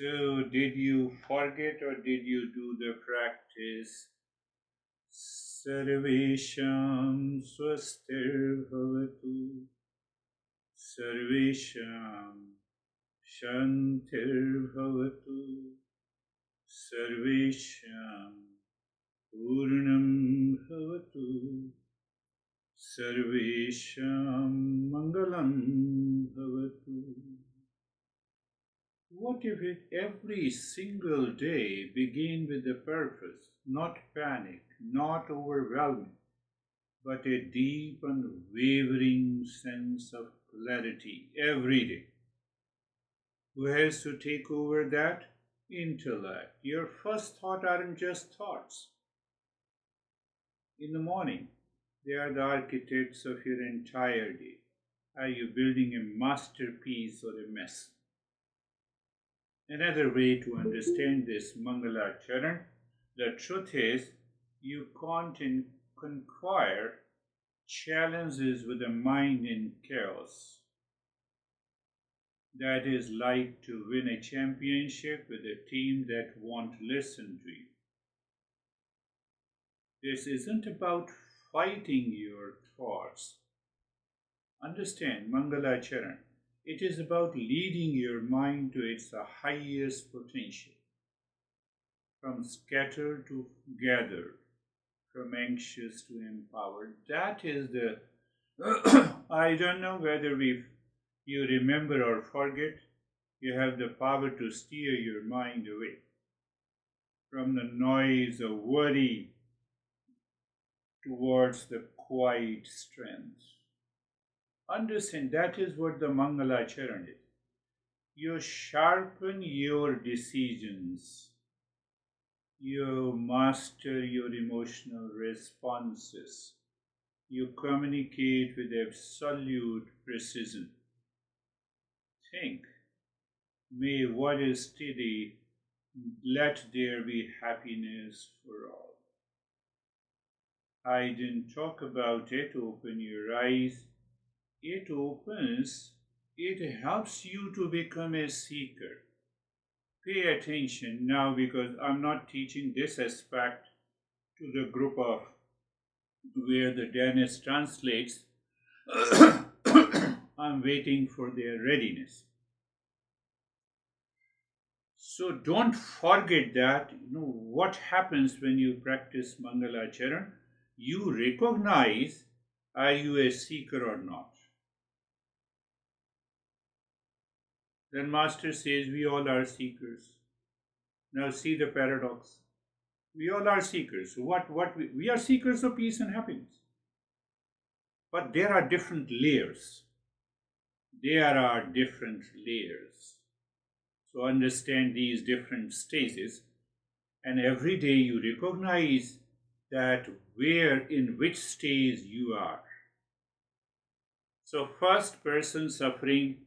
So, did you forget or did you do the practice? Sarvesham swastir bhavatu, Sarvesham shantir bhavatu, Sarvesham purnam bhavatu, Sarvesham mangalam bhavatu. What if it every single day began with a purpose, not panic, not overwhelming, but a deep and wavering sense of clarity every day? Who has to take over that? Intellect. Your first thought aren't just thoughts. In the morning, they are the architects of your entire day. Are you building a masterpiece or a mess? Another way to understand this Mangala Charan, the truth is you can't conquer challenges with a mind in chaos. That is like to win a championship with a team that won't listen to you. This isn't about fighting your thoughts. Understand Mangala Charan. It is about leading your mind to its highest potential. From scattered to gathered, from anxious to empowered. That is the I don't know whether you remember or forget, you have the power to steer your mind away from the noise of worry towards the quiet strength. Understand that is what the Mangala Charan is. You sharpen your decisions. You master your emotional responses. You communicate with absolute precision. Think, may what is steady, let there be happiness for all. I didn't talk about it, open your eyes. It helps you to become a seeker. Pay attention now because I'm not teaching this aspect to the group of where the Dennis translates. I'm waiting for their readiness. So don't forget that what happens when you practice Mangala Charan. You recognize are you a seeker or not. Then Master says we all are seekers. Now see the paradox. We all are seekers. We are seekers of peace and happiness. But there are different layers. There are different layers. So understand these different stages, and every day you recognize that in which stage you are. So first person is suffering.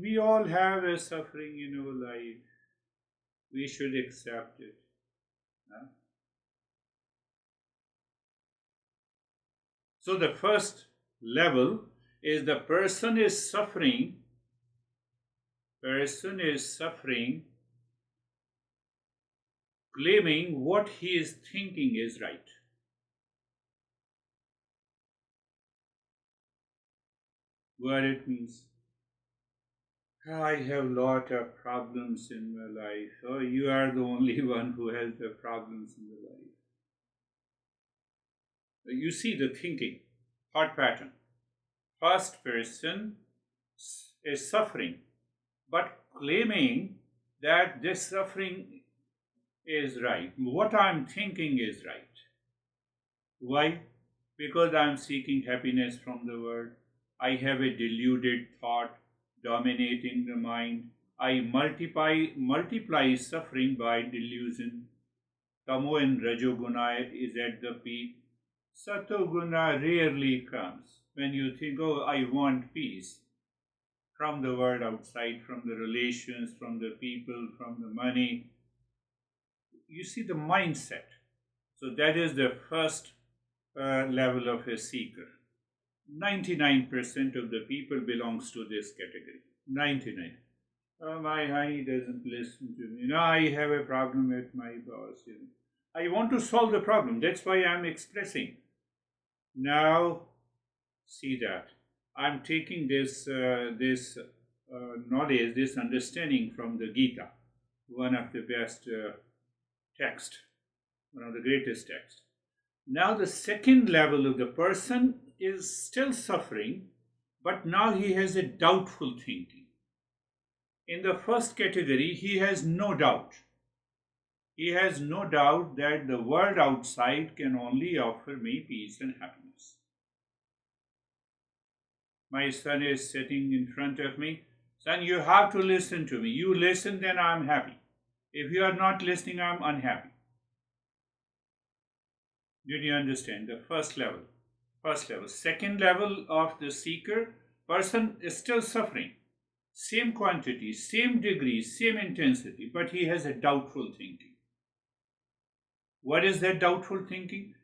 We all have a suffering in our life. We should accept it. So the first level is the person is suffering, claiming what he is thinking is right. What it means. I have a lot of problems in my life. Oh, you are the only one who has the problems in the life. You see the thinking, thought pattern. First person is suffering, but claiming that this suffering is right. What I'm thinking is right. Why? Because I'm seeking happiness from the world. I have a deluded thought dominating the mind. I multiply suffering by delusion. Tamo and Rajoguna is at the peak. Satoguna rarely comes. When you think, oh, I want peace from the world outside, from the relations, from the people, from the money. You see the mindset. So that is the first level of a seeker. 99% of the people belongs to this category. 99. My honey doesn't listen to me. No, I have a problem with my boss. I want to solve the problem. That's why I'm expressing. Now, see that I'm taking this knowledge, this understanding from the Gita, one of the best text, one of the greatest texts. Now, the second level of the person is still suffering, but now he has a doubtful thinking. In the first category, he has no doubt. He has no doubt that the world outside can only offer me peace and happiness. My son is sitting in front of me. Son, you have to listen to me. You listen, then I'm happy. If you are not listening, I'm unhappy. Did you understand? The first level. First level. Second level of the seeker, person is still suffering. Same quantity, same degree, same intensity, but he has a doubtful thinking. What is that doubtful thinking?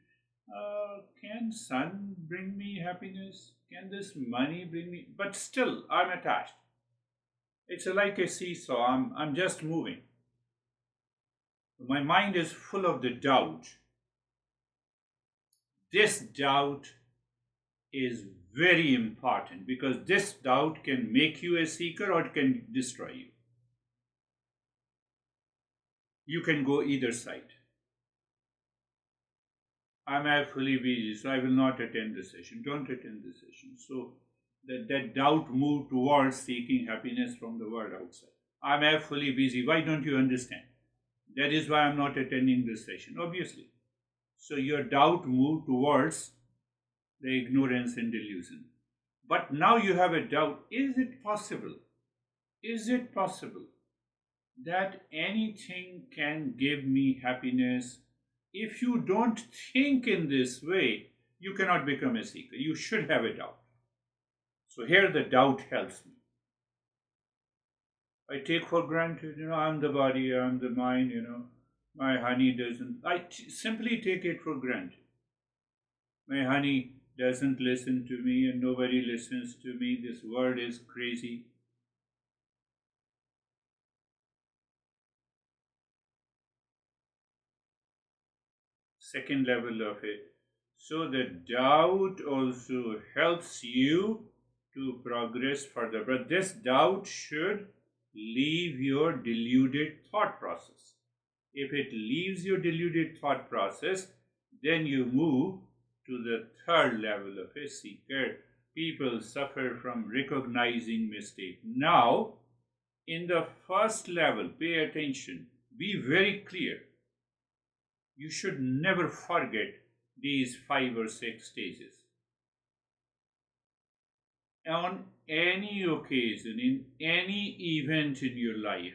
Can sun bring me happiness? Can this money bring me? But still, I'm attached. It's like a seesaw. I'm just moving. My mind is full of the doubt. This doubt is very important because this doubt can make you a seeker or it can destroy you. You can go either side. I'm fully busy, so I will not attend the session. Don't attend the session. So that doubt moved towards seeking happiness from the world outside. I'm fully busy. Why don't you understand? That is why I'm not attending this session, obviously. So your doubt moved towards the ignorance and delusion. But now you have a doubt. Is it possible? Is it possible that anything can give me happiness? If you don't think in this way, you cannot become a seeker. You should have a doubt. So here the doubt helps me. I take for granted, I'm the body, I'm the mind, my honey doesn't. Simply take it for granted. My honey doesn't listen to me and nobody listens to me. This world is crazy. Second level of it. So the doubt also helps you to progress further. But this doubt should leave your deluded thought process. If it leaves your deluded thought process, then you move to the third level of a seeker. People suffer from recognizing mistake. Now, in the first level, pay attention, be very clear. You should never forget these 5 or 6 stages. On any occasion, in any event in your life,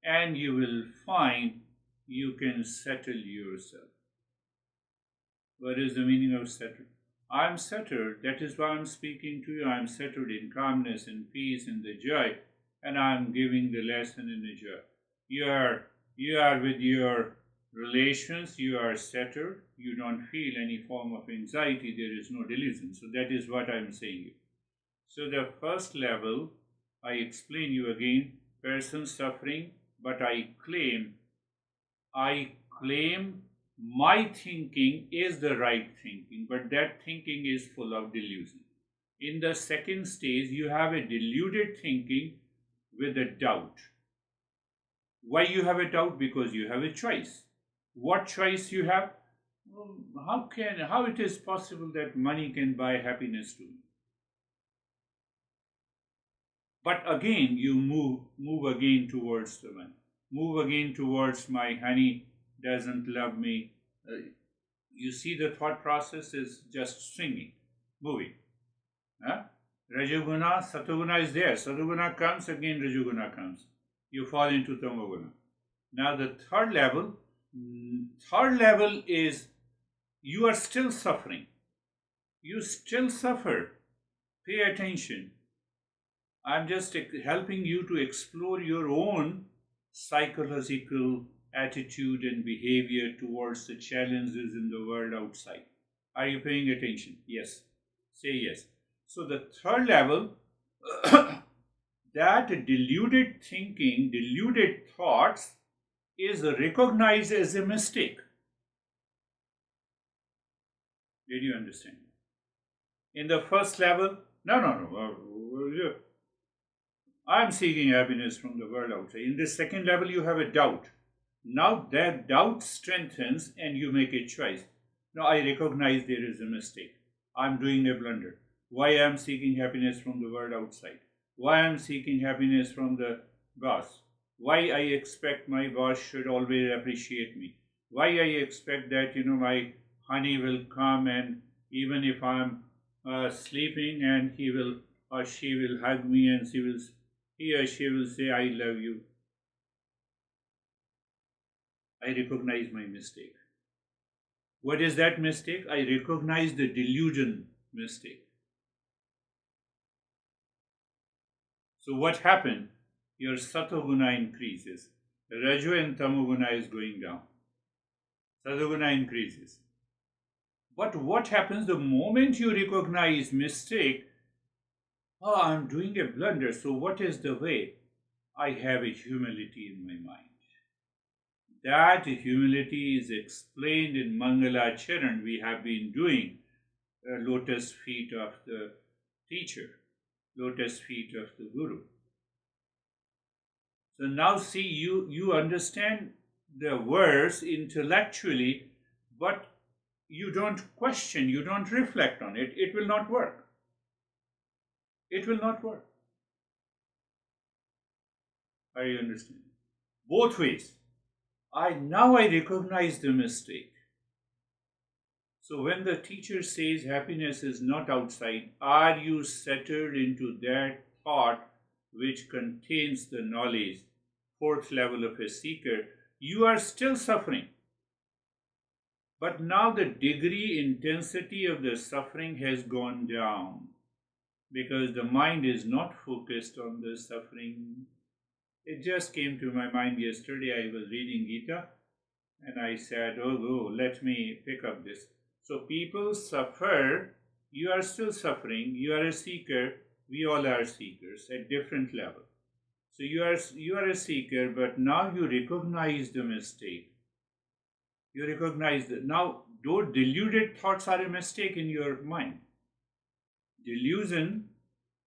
and you will find you can settle yourself. What is the meaning of settled? I'm settled. That is why I'm speaking to you. I'm settled in calmness and peace and the joy, and I'm giving the lesson in the joy. You are with your relations, you are settled, you don't feel any form of anxiety, there is no delusion. So that is what I'm saying. So the first level, I explain you again, person suffering, but I claim my thinking is the right thinking, but that thinking is full of delusion. In the second stage, you have a deluded thinking with a doubt. Why you have a doubt? Because you have a choice. What choice you have? How it is possible that money can buy happiness to me? But again, you move again towards the money. Move again towards my honey doesn't love me. You see the thought process is just swinging, moving. Huh? Rajaguna, Satoguna is there. Satoguna comes, again Rajaguna comes. You fall into Tamoguna. Now the third level is you are still suffering. You still suffer. Pay attention. I'm just helping you to explore your own psychological attitude and behavior towards the challenges in the world outside. Are you paying attention? Yes. Say yes. So the third level, that deluded thinking, deluded thoughts is recognized as a mistake. Did you understand? In the first level, no. I'm seeking happiness from the world outside. In the second level, you have a doubt. Now that doubt strengthens and you make a choice. Now I recognize there is a mistake. I'm doing a blunder. Why I'm seeking happiness from the world outside? Why I'm seeking happiness from the boss? Why I expect my boss should always appreciate me? Why I expect that my honey will come, and even if I'm sleeping, and he will or she will hug me, and he or she will say I love you. I recognize my mistake. What is that mistake? I recognize the delusion mistake. So what happened? Your satoguna increases. Rajo and tamoguna is going down. Satoguna increases. But what happens the moment you recognize mistake? Oh, I'm doing a blunder. So what is the way? I have a humility in my mind. That humility is explained in Mangala Charan. We have been doing lotus feet of the teacher, lotus feet of the Guru. So now see, you understand the verse intellectually, but you don't question, you don't reflect on it. It will not work. It will not work. Are you understanding? Both ways. Now I recognize the mistake. So when the teacher says happiness is not outside, are you settled into that thought which contains the knowledge, fourth level of a seeker? You are still suffering. But now the degree, intensity of the suffering has gone down because the mind is not focused on the suffering. It just came to my mind yesterday. I was reading Gita and I said, oh, let me pick up this. So people suffer, you are still suffering, you are a seeker, we all are seekers at different levels. So you are a seeker, but now you recognize the mistake. You recognize that now those deluded thoughts are a mistake in your mind. Delusion,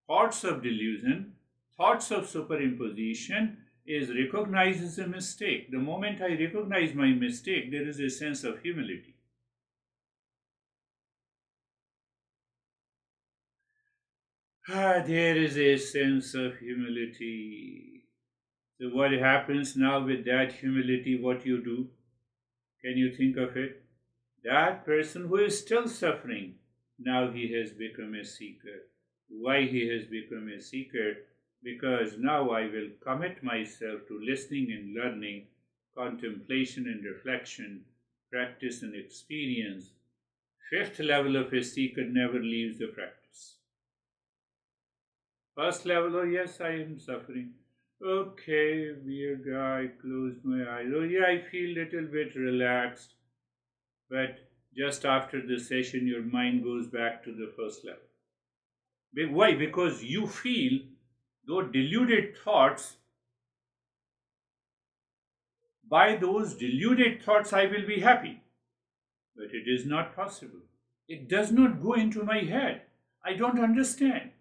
thoughts of superimposition is recognized as a mistake. The moment I recognize my mistake, there is a sense of humility. There is a sense of humility. So what happens now with that humility? What you do? Can you think of it? That person who is still suffering, now he has become a seeker. Why he has become a seeker? Because now I will commit myself to listening and learning, contemplation and reflection, practice and experience. Fifth level of a seeker never leaves the practice. First level, oh yes, I am suffering. Okay, weird guy, closed my eyes. Oh yeah, I feel a little bit relaxed. But just after the session, your mind goes back to the first level. Why? Because you feel those deluded thoughts. By those deluded thoughts, I will be happy. But it is not possible. It does not go into my head. I don't understand.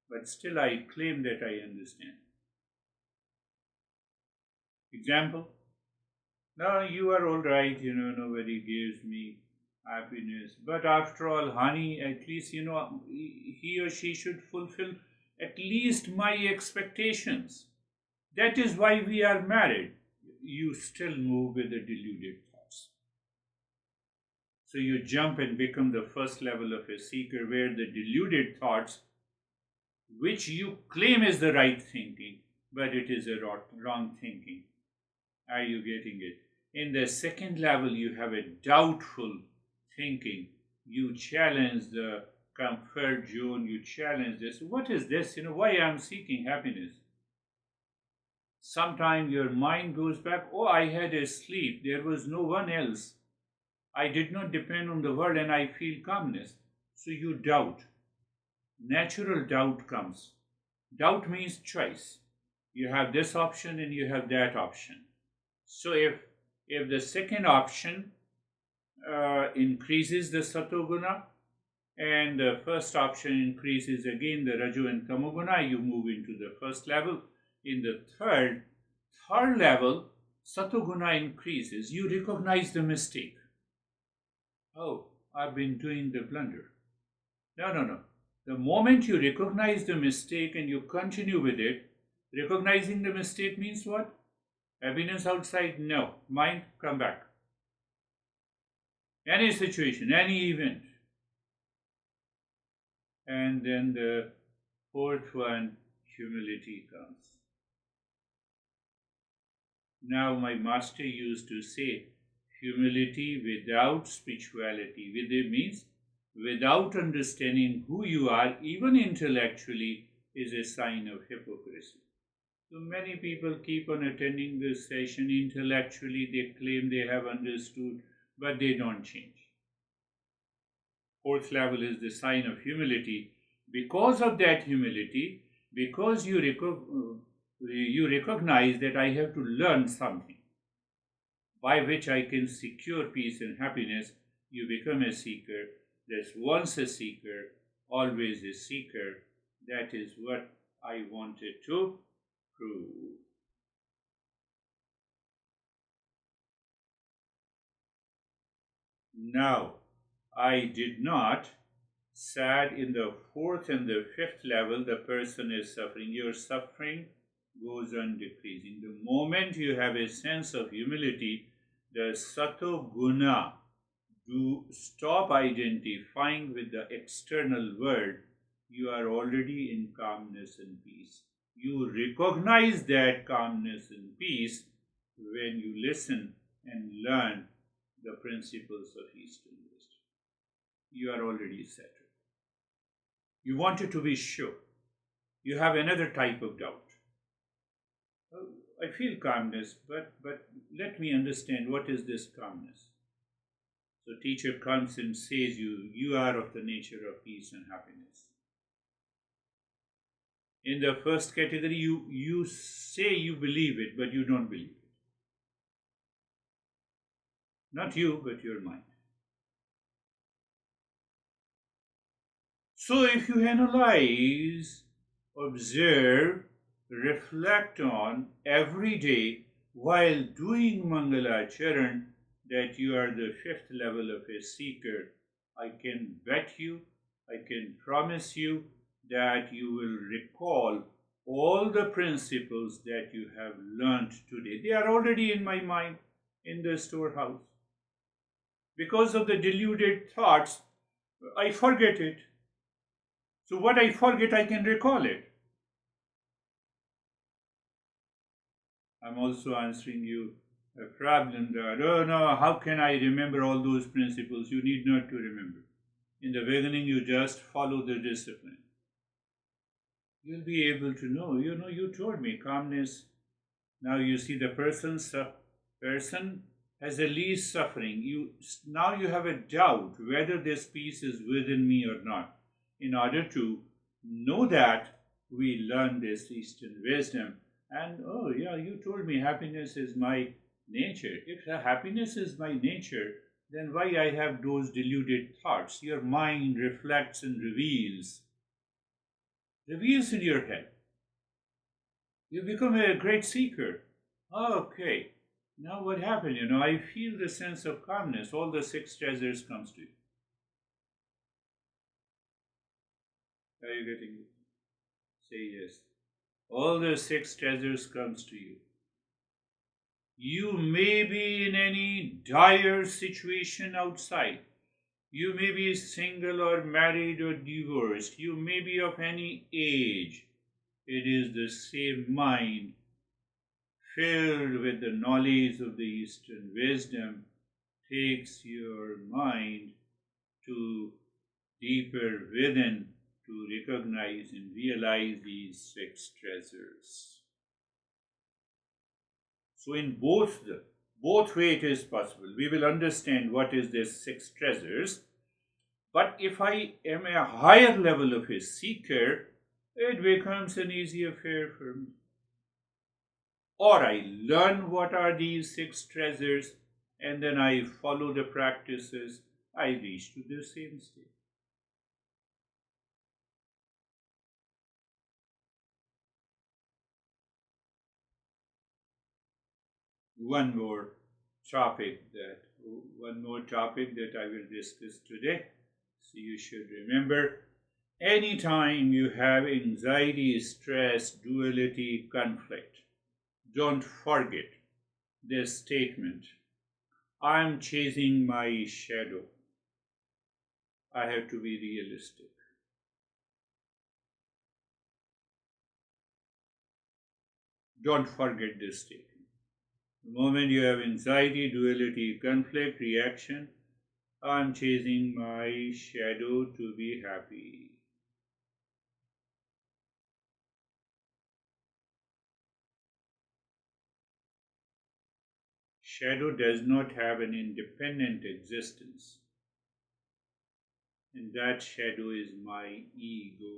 But still I claim that I understand. Example? No, you are all right, nobody gives me happiness. But after all, honey, at least, he or she should fulfill at least my expectations. That is why we are married. You still move with the deluded thoughts. So you jump and become the first level of a seeker where the deluded thoughts, which you claim is the right thinking, but it is a wrong thinking. Are you getting it? In the second level, you have a doubtful thinking. You challenge the comfort zone. You challenge this. What is this? Why I'm seeking happiness? Sometimes your mind goes back, oh, I had a sleep. There was no one else. I did not depend on the world and I feel calmness. So you doubt. Natural doubt comes. Doubt means choice. You have this option and you have that option. So if the second option increases the satoguna, and the first option increases again the raju and tamoguna, you move into the first level. In the third level, satoguna increases. You recognize the mistake. Oh, I've been doing the blunder. No. The moment you recognize the mistake and you continue with it, recognizing the mistake means what? Happiness outside? No. Mind, come back. Any situation, any event. And then the fourth one, humility comes. Now, my master used to say, humility without spirituality. With it means without understanding who you are, even intellectually, is a sign of hypocrisy. So many people keep on attending this session intellectually, they claim they have understood, but they don't change. Fourth level is the sign of humility. Because of that humility, because you recognize that I have to learn something by which I can secure peace and happiness, you become a seeker. There's once a seeker, always a seeker. That is what I wanted to prove. Now, I did not said in the fourth and the fifth level the person is suffering. Your suffering goes on decreasing. The moment you have a sense of humility, the sato guna do stop identifying with the external world. You are already in calmness and peace. You recognize that calmness and peace when you listen and learn the principles of Eastern wisdom. You are already settled. You wanted to be sure. You have another type of doubt. Oh, I feel calmness, but let me understand what is this calmness. So teacher comes and says you are of the nature of peace and happiness. In the first category, you say you believe it, but you don't believe it. Not you, but your mind. So if you analyze, observe, reflect on every day while doing Mangalacharan that you are the fifth level of a seeker, I can bet you, I can promise you that you will recall all the principles that you have learned today. They are already in my mind in the storehouse. Because of the deluded thoughts, I forget it. So what I forget, I can recall it. I'm also answering you a problem that, oh no, how can I remember all those principles? You need not to remember. In the beginning, you just follow the discipline. You'll be able to know, you told me calmness. Now you see the person has the least suffering. Now you have a doubt whether this peace is within me or not. In order to know that, we learn this Eastern wisdom. And oh yeah, you told me happiness is my nature. If happiness is my nature, then why I have those deluded thoughts? Your mind reflects and reveals in your head. You become a great seeker. Okay, now what happened? I feel the sense of calmness. All the six treasures comes to you. Are you getting it? Say yes. All the six treasures comes to you. You may be in any dire situation outside. You may be single or married or divorced. You may be of any age. It is the same mind filled with the knowledge of the Eastern wisdom takes your mind to deeper within to recognize and realize these six treasures. So in both way it is possible. We will understand what is this six treasures. But if I am a higher level of a seeker, it becomes an easy affair for me. Or I learn what are these six treasures and then I follow the practices, I reach to the same state. One more one more topic that I will discuss today. So you should remember, anytime you have anxiety, stress, duality, conflict, don't forget this statement: I'm chasing my shadow. I have to be realistic. Don't forget this statement. The moment you have anxiety, duality, conflict, reaction, I'm chasing my shadow to be happy. Shadow does not have an independent existence, and that shadow is my ego.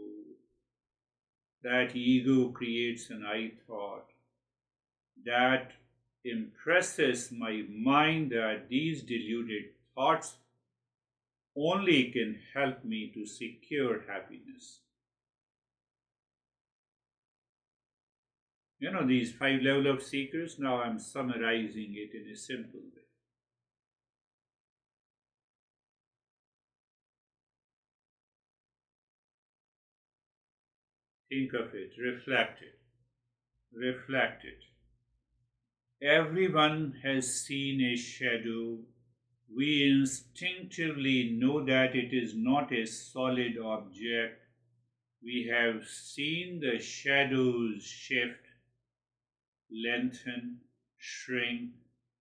That ego creates an I thought that impresses my mind that these deluded thoughts only can help me to secure happiness. You know, these five levels of seekers, now I'm summarizing it in a simple way. Think of it, reflect it. Everyone has seen a shadow. We instinctively know that it is not a solid object. We have seen the shadows shift, lengthen, shrink,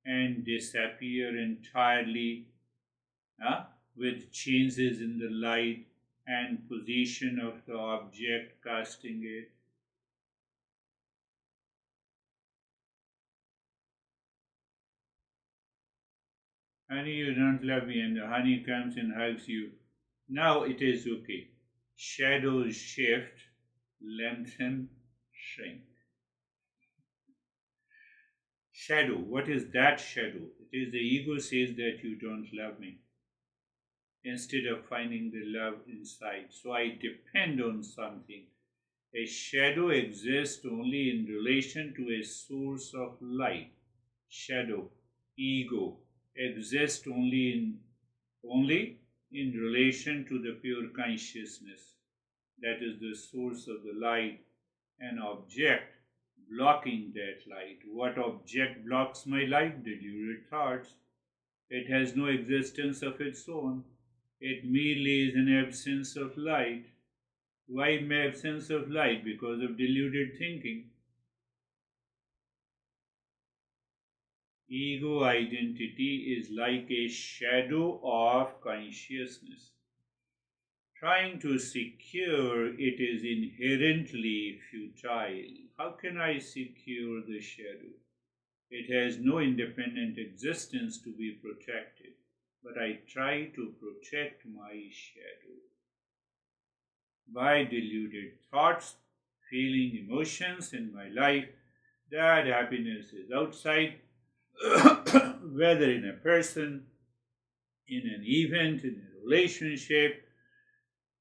and disappear entirely, with changes in the light and position of the object casting it. Honey, you don't love me, and the honey comes and hugs you. Now it is okay. Shadows shift, lengthen, shrink. Shadow, what is that shadow? It is the ego says that you don't love me instead of finding the love inside. So I depend on something. A shadow exists only in relation to a source of light. Shadow, ego, exist only in relation to the pure consciousness, that is the source of the light, an object blocking that light. What object blocks my light? Deluded thoughts. It has no existence of its own. It merely is an absence of light. Why absence of light? Because of deluded thinking. Ego identity is like a shadow of consciousness. Trying to secure it is inherently futile. How can I secure the shadow? It has no independent existence to be protected, but I try to protect my shadow by deluded thoughts, feeling, emotions in my life that happiness is outside, whether in a person, in an event, in a relationship,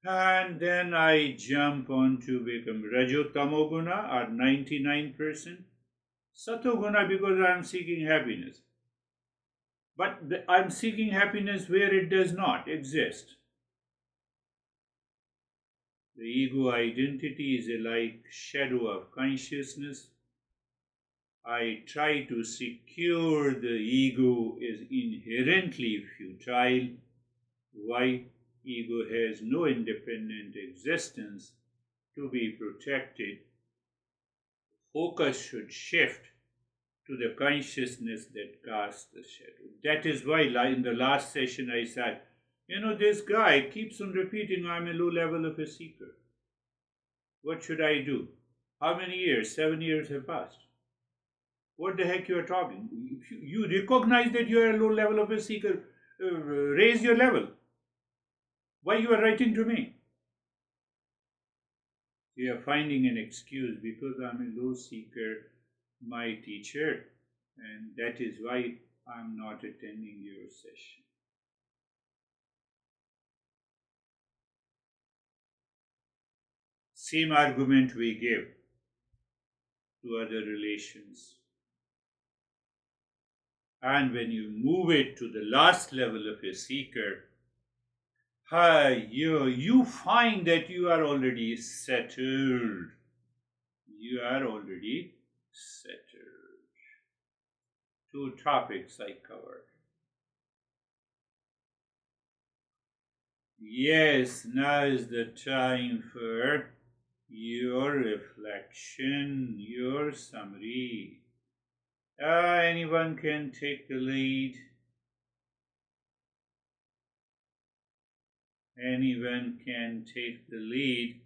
and then I jump on to become Rajotamoguna or 99%, Satoguna because I am seeking happiness. But I'm seeking happiness where it does not exist. The ego identity is a like shadow of consciousness. I try to secure the ego is inherently futile. Why? Ego has no independent existence to be protected. Focus should shift to the consciousness that casts the shadow. That is why in the last session I said, this guy keeps on repeating, I'm a low level of a seeker. What should I do? How many years? 7 years have passed. What the heck you are talking? If you recognize that you are a low level of a seeker, raise your level. Why you are writing to me? You are finding an excuse because I'm a low seeker, my teacher, and that is why I'm not attending your session. Same argument we give to other relations. And when you move it to the last level of a seeker, you find that you are already settled. You are already settled. Two topics I covered. Yes, now is the time for your reflection, your summary. Anyone can take the lead. Anyone can take the lead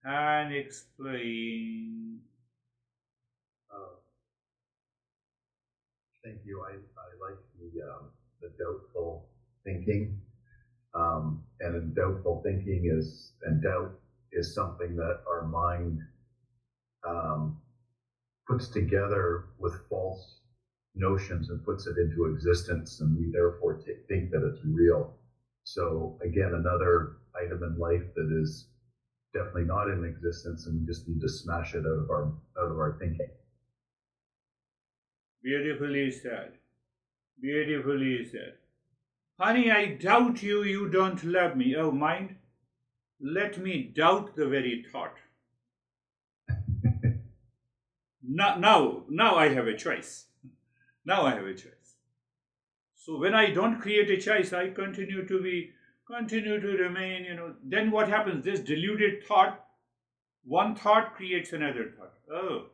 and explain. Thank you. I like the doubtful thinking, and in doubtful thinking and doubt is something that our mind puts together with false notions and puts it into existence, and we therefore think that it's real. So again, another item in life that is definitely not in existence, and we just need to smash it out of our thinking. Beautifully said. Beautifully said. Honey, I doubt you, you don't love me. Oh, mind, let me doubt the very thought. Now I have a choice. Now I have a choice. So when I don't create a choice, I continue to remain, then what happens? This deluded thought, one thought creates another thought. Oh,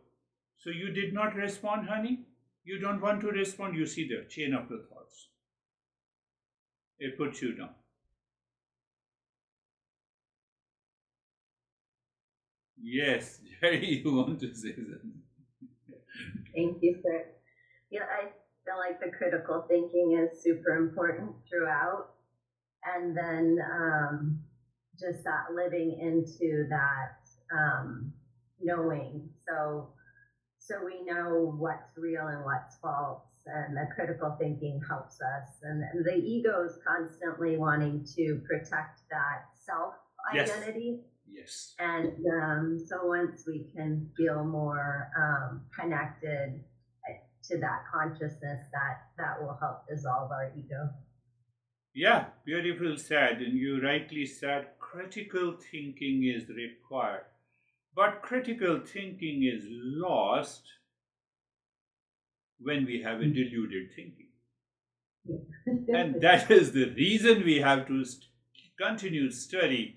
so you did not respond, honey? You don't want to respond, you see the chain of the thoughts. It puts you down. Yes, Jerry, you want to say something? Thank you, sir. Yeah, I feel like the critical thinking is super important throughout. And then just that living into that knowing. So we know what's real and what's false, and the critical thinking helps us. And the ego is constantly wanting to protect that self identity. Yes. And so once we can feel more connected to that consciousness, that will help dissolve our ego. Yeah, beautiful said, and you rightly said critical thinking is required. But critical thinking is lost when we have a deluded thinking. And that is the reason we have to continue to study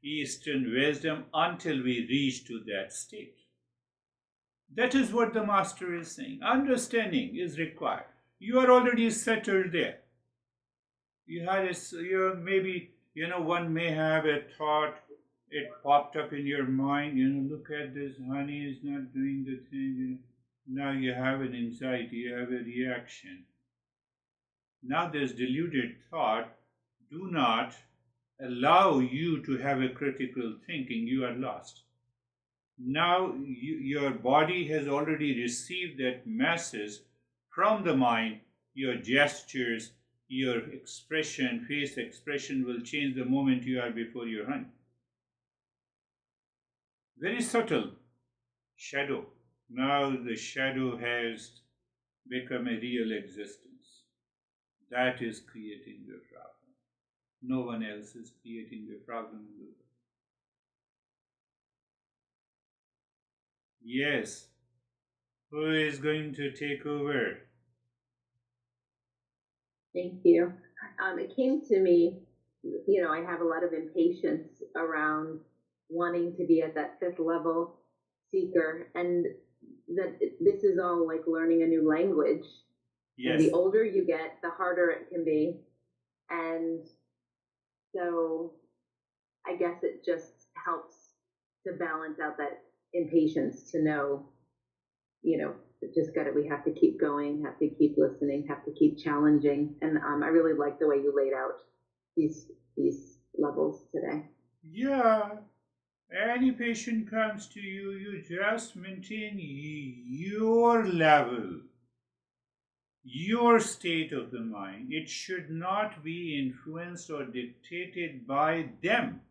Eastern wisdom until we reach to that state. That is what the master is saying. Understanding is required. You are already settled there. One may have a thought, it popped up in your mind, look at this, honey is not doing the thing. Now you have an anxiety, you have a reaction. Now this deluded thought, do not allow you to have a critical thinking, you are lost. Now your body has already received that message from the mind, your gestures, your expression, face expression will change the moment you are before your honey. Very subtle shadow. Now the shadow has become a real existence. That is creating the problem. No one else is creating the problem in the world. Yes. Who is going to take over? Thank you. It came to me, I have a lot of impatience around wanting to be at that fifth level seeker, and that this is all like learning a new language. Yes. And the older you get, the harder it can be. And so I guess it just helps to balance out that impatience to know, we have to keep going, have to keep listening, have to keep challenging. And I really like the way you laid out these levels today. Yeah. Any patient comes to you, you just maintain your level, your state of the mind. It should not be influenced or dictated by them.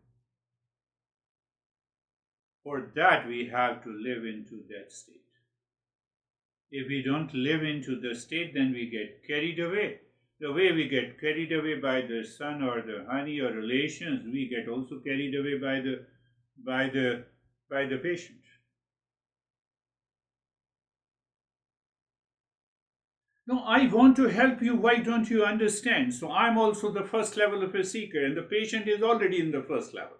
For that, we have to live into that state. If we don't live into the state, then we get carried away. The way we get carried away by the sun or the honey or relations, we get also carried away by the patient. No, I want to help you. Why don't you understand? So I'm also the first level of a seeker, and the patient is already in the first level.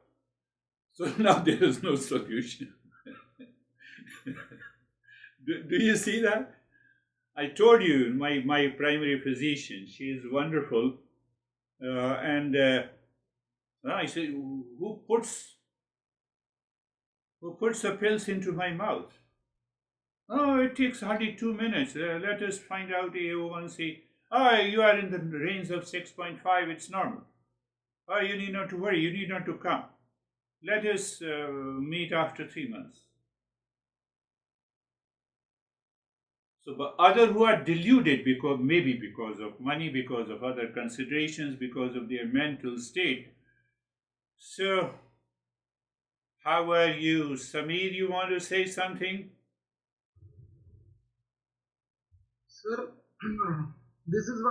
So now there is no solution. Do you see that? I told you, my primary physician, she is wonderful. And I said, who puts the pills into my mouth? Oh, it takes hardly 2 minutes. Let us find out AO1C. You are in the range of 6.5. It's normal. You need not to worry. You need not to come. Let us meet after 3 months. So, but other who are deluded maybe because of money, because of other considerations, because of their mental state. So, how are you, Sameer? You want to say something? Sir, this is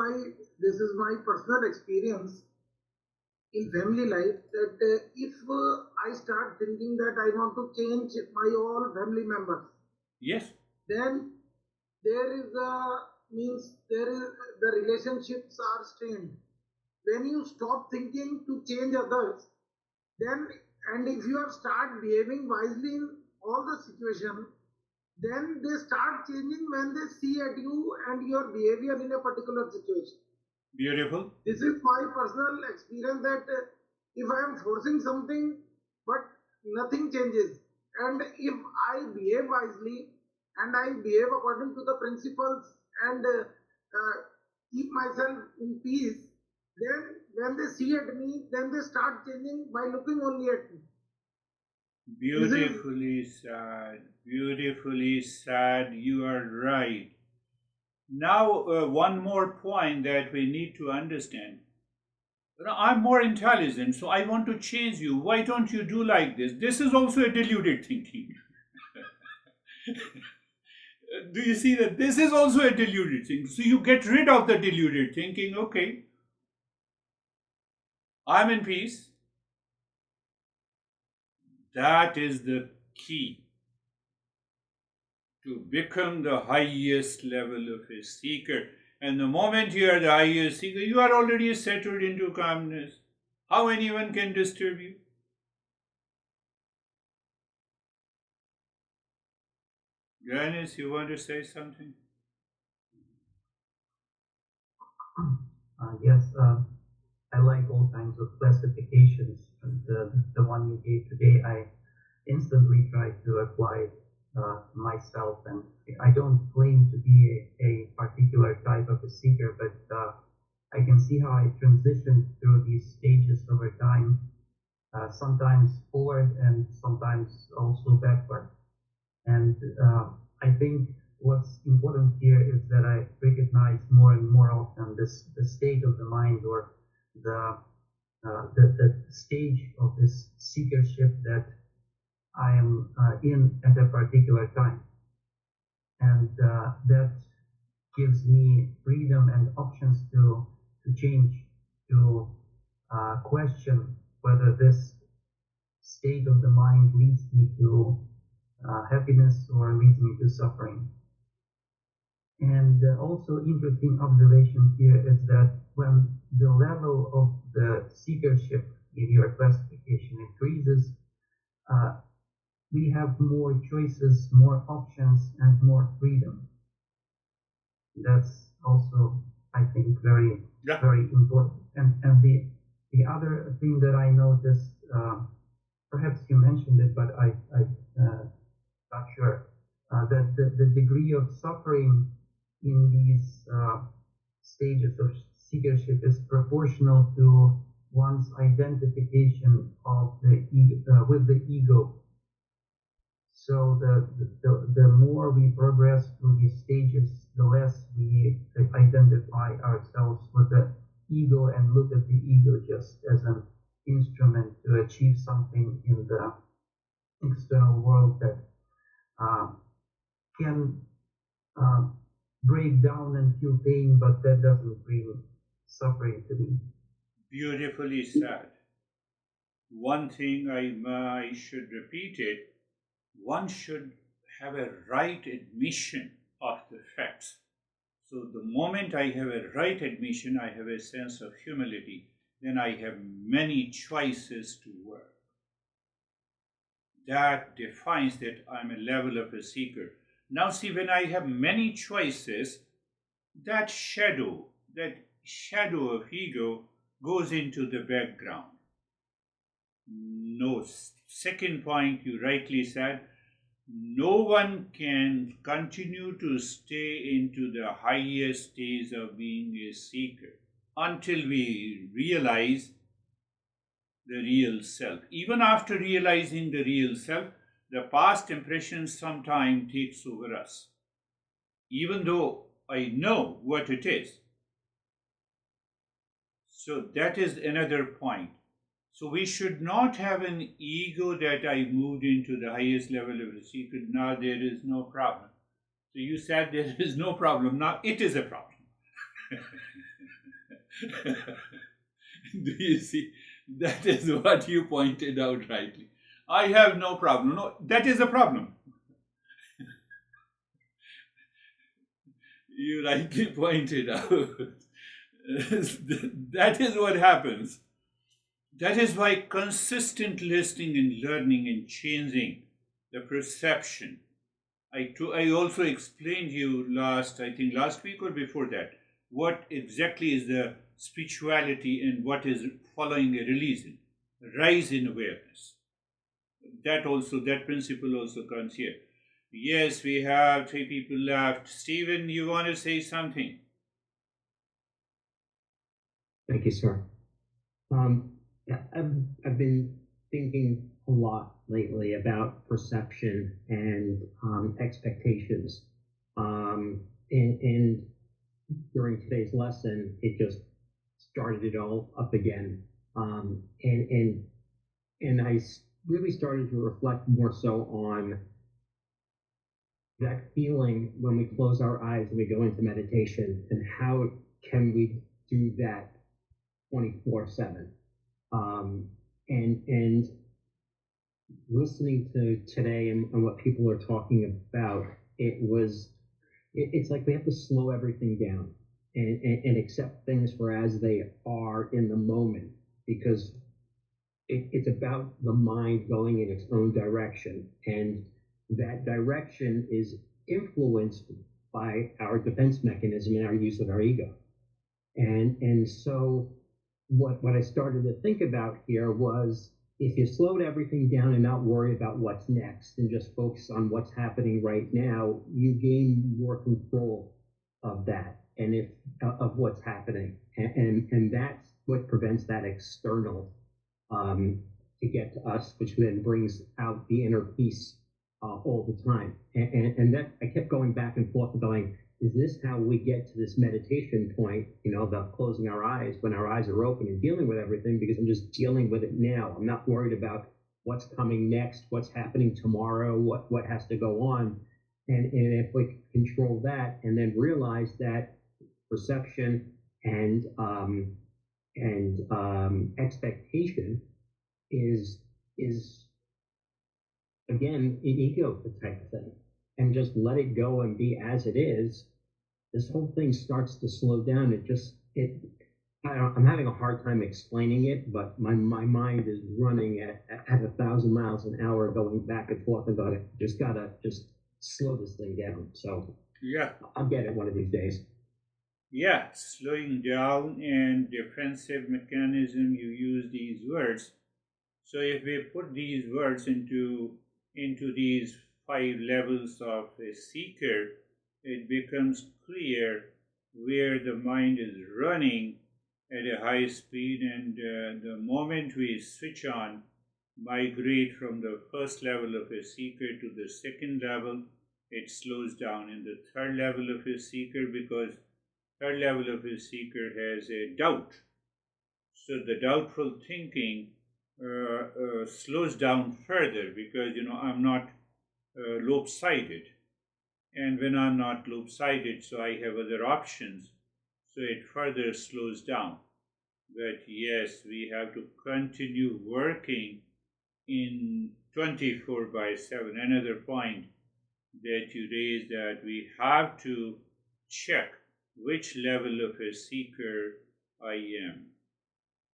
my personal experience in family life that if I start thinking that I want to change my all family members, Yes. then there is the relationships are strained. When you stop thinking to change others, then and if you have start behaving wisely in all the situation, then they start changing when they see at you and your behavior in a particular situation. Beautiful. This is my personal experience that if I am forcing something but nothing changes, and if I behave wisely and I behave according to the principles and keep myself in peace, then when they see at me, then they start changing by looking only at me. Beautifully said. Beautifully said. You are right. Now, one more point that we need to understand. I'm more intelligent, so I want to change you. Why don't you do like this? This is also a deluded thinking. Do you see that? This is also a deluded thinking. So you get rid of the deluded thinking. Okay, I'm in peace. That is the key to become the highest level of a seeker. And the moment you are the highest seeker, you are already settled into calmness. How anyone can disturb you? Ganesh, you want to say something? Yes, I like all kinds of classifications. And the one you gave today, I instantly try to apply myself. And I don't claim to be a particular type of a seeker, but I can see how I transitioned through these stages over time, sometimes forward and sometimes also backward. And I think what's important here is that I recognize more and more often the state of the mind or the stage of this seekership that I am in at a particular time. And that gives me freedom and options to change, to question whether this state of the mind leads me to happiness or leads me to suffering. And also interesting observation here is that when the level of the seekership in your classification increases, we have more choices, more options, and more freedom. That's also, I think, very important. And the other thing that I noticed, perhaps you mentioned it, but I'm not sure, that the degree of suffering in these stages of seekership is proportional to one's identification of the with the ego. So the more we progress through these stages, the less we identify ourselves with the ego and look at the ego just as an instrument to achieve something in the external world that can break down and feel pain, but that doesn't bring suffering to me. Beautifully said. One thing I should repeat it, one should have a right admission of the facts. So the moment I have a right admission, I have a sense of humility, then I have many choices to work. That defines that I'm a level of a seeker. Now see, when I have many choices, that shadow of ego goes into the background. No, second point you rightly said, no one can continue to stay into the highest stage of being a seeker until we realize the real self. Even after realizing the real self, the past impressions sometimes takes over us, even though I know what it is. So that is another point. So we should not have an ego that I moved into the highest level of the secret. Now there is no problem. So you said there is no problem. Now it is a problem. Do you see? That is what you pointed out rightly. I have no problem. No, that is a problem. You rightly pointed out. That is what happens. That is why consistent listening and learning and changing the perception. I also explained you last week or before that, what exactly is the spirituality and what is following a religion, rise in awareness. That principle also comes here. Yes, we have 3 people left. Stephen, you want to say something? Thank you, sir. Yeah, I've been thinking a lot lately about perception and expectations. And during today's lesson, it just started it all up again. And I really started to reflect more so on that feeling when we close our eyes and we go into meditation, and how can we do that 24/7? And listening to today and what people are talking about, it's like we have to slow everything down and accept things for as they are in the moment, because it's about the mind going in its own direction, and that direction is influenced by our defense mechanism and our use of our ego. And so what I started to think about here was, if you slowed everything down and not worry about what's next and just focus on what's happening right now, you gain more control of that and of what's happening. And that's what prevents that external to get to us, which then brings out the inner peace all the time. And that I kept going back and forth going, is this how we get to this meditation point, the closing our eyes when our eyes are open and dealing with everything, because I'm just dealing with it now. I'm not worried about what's coming next, what's happening tomorrow, what has to go on. And if we control that and then realize that perception and expectation is again an ego type of thing, and just let it go and be as it is, this whole thing starts to slow down. I'm having a hard time explaining it, but my mind is running at 1,000 miles an hour, going back and forth about it. Gotta slow this thing down. So Yeah. I'll get it one of these days. Yeah, slowing down and defensive mechanism, you use these words. So if we put these words into these 5 levels of a seeker, it becomes clear where the mind is running at a high speed, and the moment we switch on, migrate from the first level of a seeker to the second level, it slows down in the third level of a seeker, because third level of a seeker has a doubt. So the doubtful thinking slows down further, because I'm not lopsided, and when I'm not lopsided, so I have other options, so it further slows down. But yes, we have to continue working in 24/7. Another point that you raised, that we have to check which level of a seeker I am.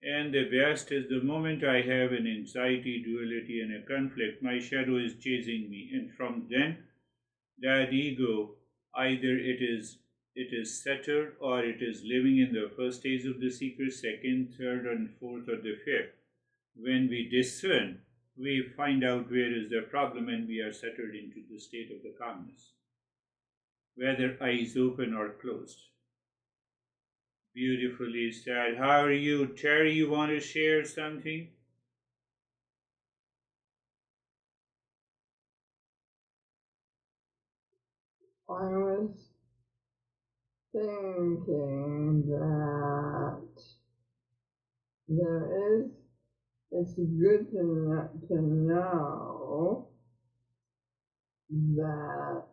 And the best is, the moment I have an anxiety, duality, and a conflict, my shadow is chasing me, and from then that ego, either it is settled, or it is living in the first stage of the seeker, second, third, and fourth, or the fifth. When we discern, we find out where is the problem, and we are settled into the state of the calmness, whether eyes open or closed. Beautifully said. How are you, Terry? You want to share something? I was thinking that it's good to know that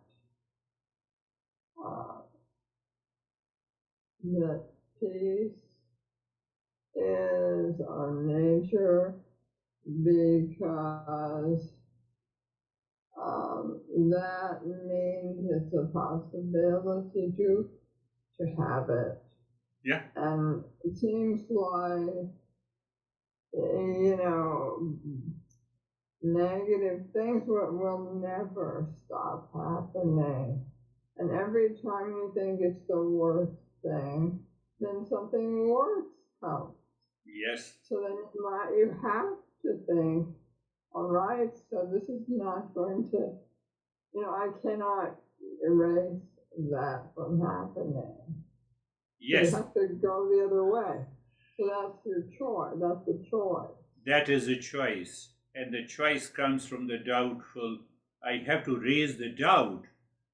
that peace is our nature, because that means it's a possibility to have it. Yeah. And it seems like, negative things will never stop happening. And every time you think it's the worst thing, then something worse comes. Yes. So then you have to think, all right, so this is not going to, I cannot erase that from happening. Yes. So you have to go the other way. So that's your choice. That's the choice. That is a choice. And the choice comes from the doubtful. I have to raise the doubt.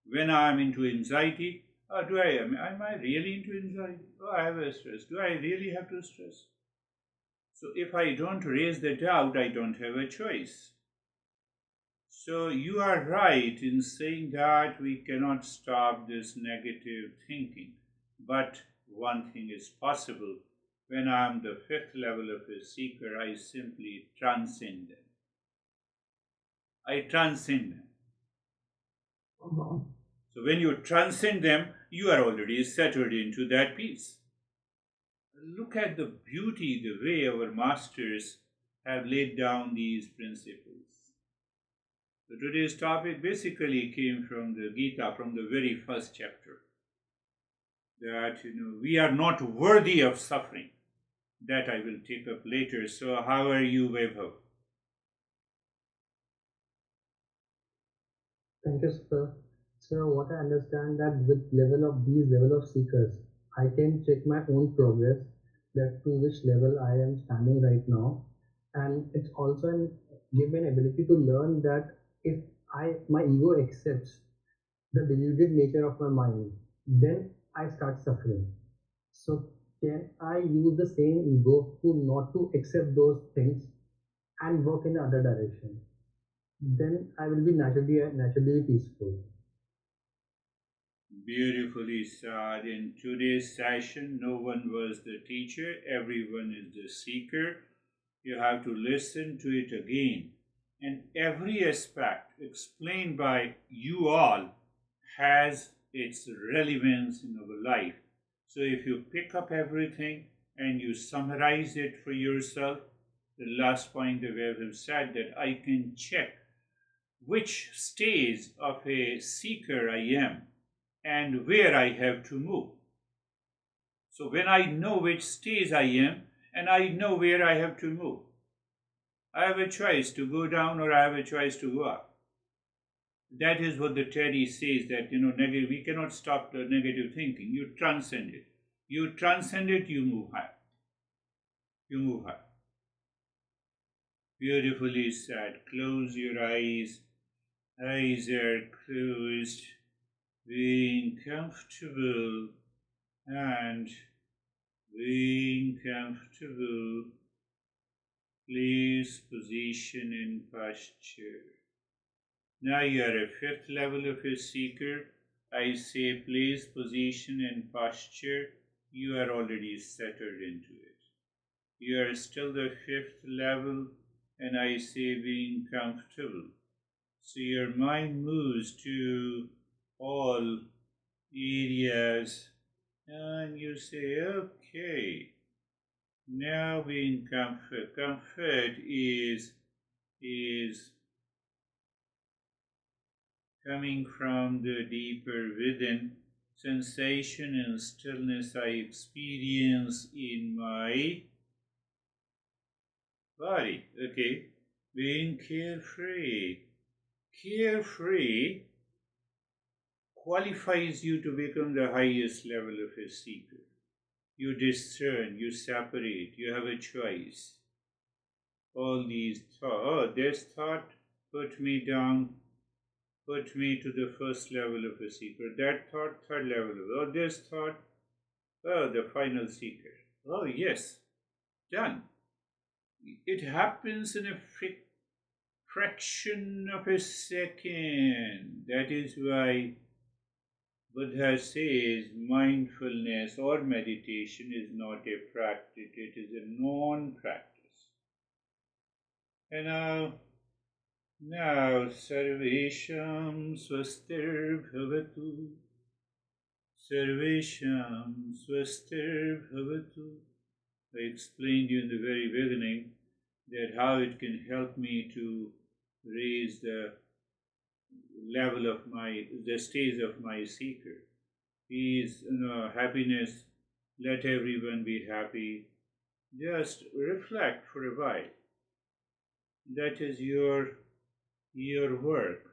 When I am into anxiety, am I really into anxiety? Oh, I have a stress. Do I really have to stress? So if I don't raise the doubt, I don't have a choice. So you are right in saying that we cannot stop this negative thinking. But one thing is possible. When I am the fifth level of a seeker, I simply transcend them. I transcend them. Uh-huh. So when you transcend them, you are already settled into that peace. Look at the beauty, the way our masters have laid down these principles. So today's topic basically came from the Gita, from the very first chapter. That, we are not worthy of suffering. That I will take up later. So how are you, Vaibhav? Thank you, sir. So what I understand, that with these level of seekers, I can check my own progress, that to which level I am standing right now, and it's also give me an ability to learn that if my ego accepts the deluded nature of my mind, then I start suffering. So can I use the same ego to not to accept those things and work in the other direction? Then I will be naturally peaceful. Beautifully said. In today's session, no one was the teacher, everyone is the seeker. You have to listen to it again. And every aspect explained by you all has its relevance in our life. So if you pick up everything and you summarize it for yourself, the last point the way have said, that I can check which stage of a seeker I am and where I have to move. So when I know which stage I am and I know where I have to move, I have a choice to go down or I have a choice to go up. That is what the Terry says, that we cannot stop the negative thinking. You transcend it. You transcend it, you move high. You move high. Beautifully said. Close your eyes. Eyes are closed. Being comfortable and being comfortable. Place position in posture. Now you are a fifth level of a seeker. I say place position and posture. You are already settled into it. You are still the fifth level, and I say being comfortable. So your mind moves to all areas, and you say, okay, now being comfort. Comfort is coming from the deeper within. Sensation and stillness I experience in my body. Okay, being carefree. Carefree qualifies you to become the highest level of a seeker. You discern, you separate, you have a choice. All these thoughts, oh, this thought put me down, put me to the first level of a seeker. That thought, third level of, oh, this thought, oh, the final seeker. Oh, yes, done. It happens in a fraction of a second. That is why Buddha says mindfulness or meditation is not a practice, it is a non-practice. And now Sarvesham Swastir Bhavatu. Sarvesham Swastir Bhavatu. I explained you in the very beginning that how it can help me to raise the level of the stage of my seeker. Peace, happiness, let everyone be happy. Just reflect for a while. That is your work.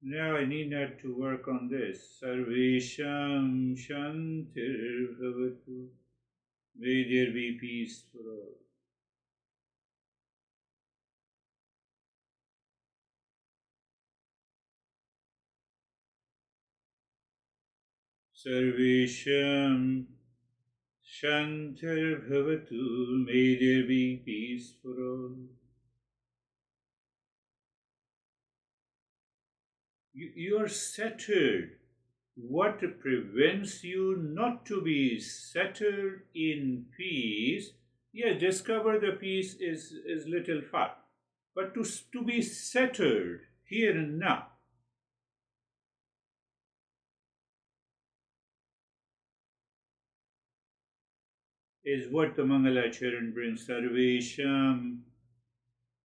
Now I need not to work on this. Sarvesham Shantir Bhavatu. May there be peace for all. Sarvesham Shantir Bhavatu. May there be peace for all. You are settled. What prevents you not to be settled in peace? Yes, discover the peace is little far. But to be settled here and now. Is what the Mangalacharan brings. Sarvesham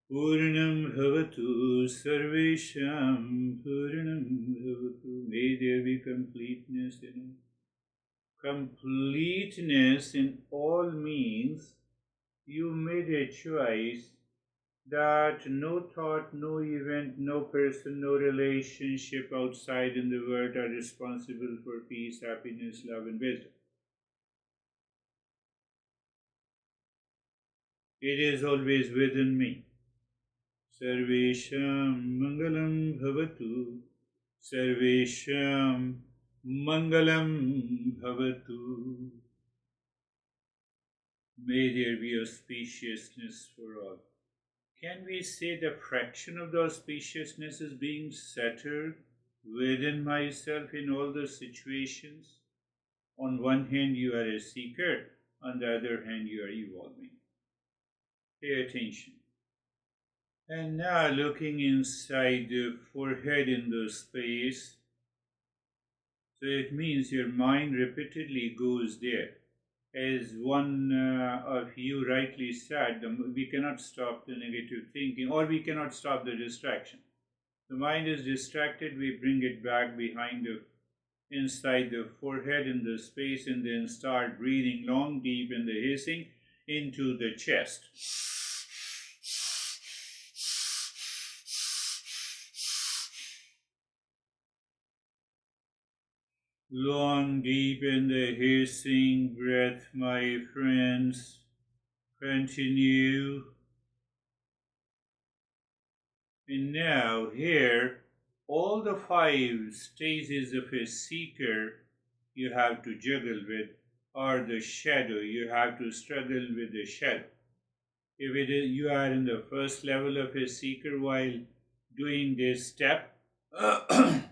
Purnam Bhavatu. Sarvesham Purnam Bhavatu. May there be completeness in it. Completeness in all means you made a choice that no thought, no event, no person, no relationship outside in the world are responsible for peace, happiness, love, and wisdom. It is always within me. Sarvesham Mangalam Bhavatu. Sarvesham Mangalam Bhavatu. May there be auspiciousness for all. Can we say the fraction of the auspiciousness is being settled within myself in all the situations? On one hand, you are a seeker, on the other hand, you are evolving. Pay attention. And now looking inside the forehead in the space, so it means your mind repeatedly goes there. As one of you rightly said, we cannot stop the negative thinking, or we cannot stop the distraction. The mind is distracted, we bring it back inside the forehead in the space, and then start breathing long, deep in the hissing into the chest. Long, deep in the hissing breath, my friends. Continue. And now here, all the 5 stages of a seeker you have to juggle with, or the shadow, you have to struggle with the shadow. If it is, you are in the first level of a seeker while doing this step, the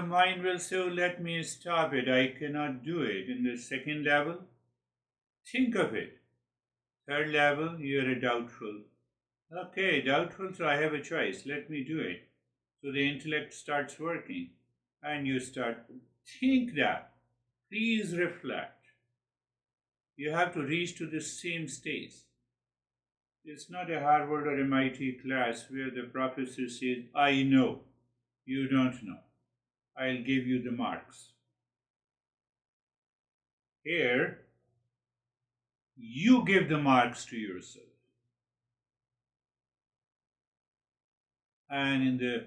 mind will say, oh, let me stop it, I cannot do it. In the second level, think of it. Third level, you are doubtful. Okay, doubtful, so I have a choice, let me do it. So the intellect starts working, and you start, think that. Please reflect. You have to reach to the same stage. It's not a Harvard or MIT class where the professor says, I know, you don't know. I'll give you the marks. Here, you give the marks to yourself. And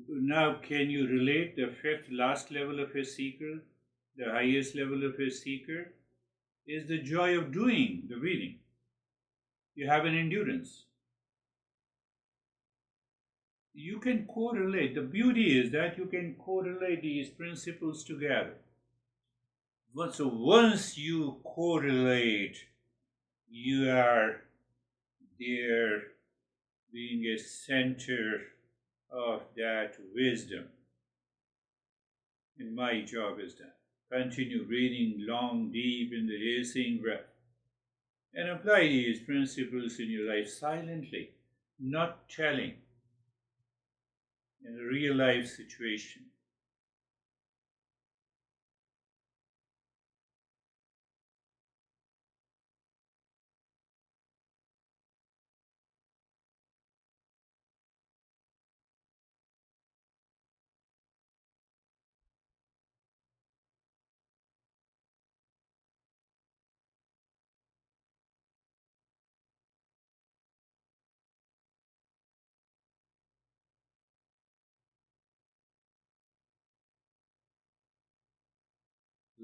now can you relate the 5th last level of a seeker, the highest level of a seeker, is the joy of doing the reading. You have an endurance. You can correlate. The beauty is that you can correlate these principles together. So once you correlate, you are there being a center of that wisdom. And my job is that. Continue reading long, deep in the hissing breath. And apply these principles in your life silently, not telling, in a real life situation.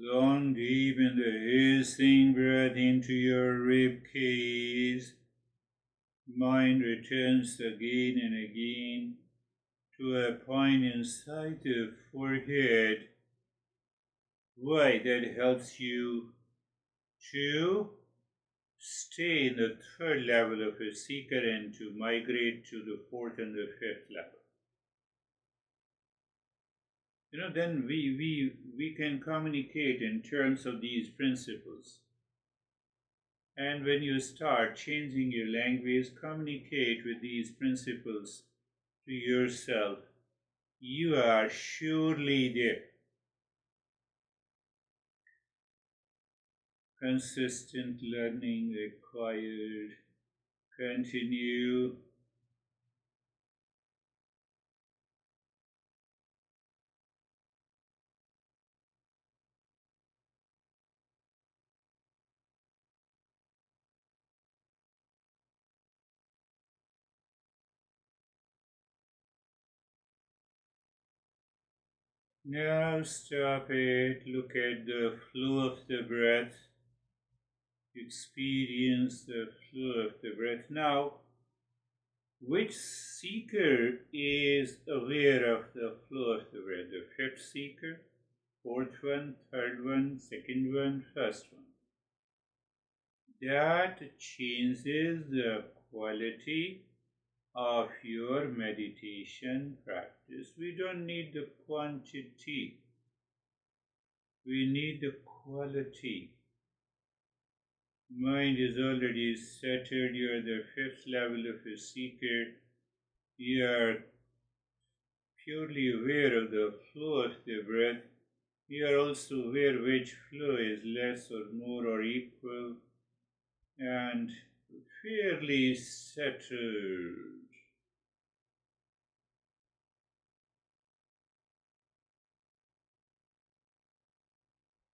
Long, deep in the hissing breath into your rib cage. Mind returns again and again to a point inside the forehead. Why? That helps you to stay in the 3rd level of a seeker and to migrate to the 4th and the 5th level. Then we can communicate in terms of these principles. And when you start changing your language, communicate with these principles to yourself, you are surely there. Consistent learning required. Continue. Now stop it. Look at the flow of the breath. Experience the flow of the breath. Now, which seeker is aware of the flow of the breath? The 5th seeker, 4th one, 3rd one, 2nd one, 1st one. That changes the quality of your meditation practice. We don't need the quantity, we need the quality. Mind is already settled, you are the 5th level of a seeker, you are purely aware of the flow of the breath, you are also aware which flow is less or more or equal, and fairly settled.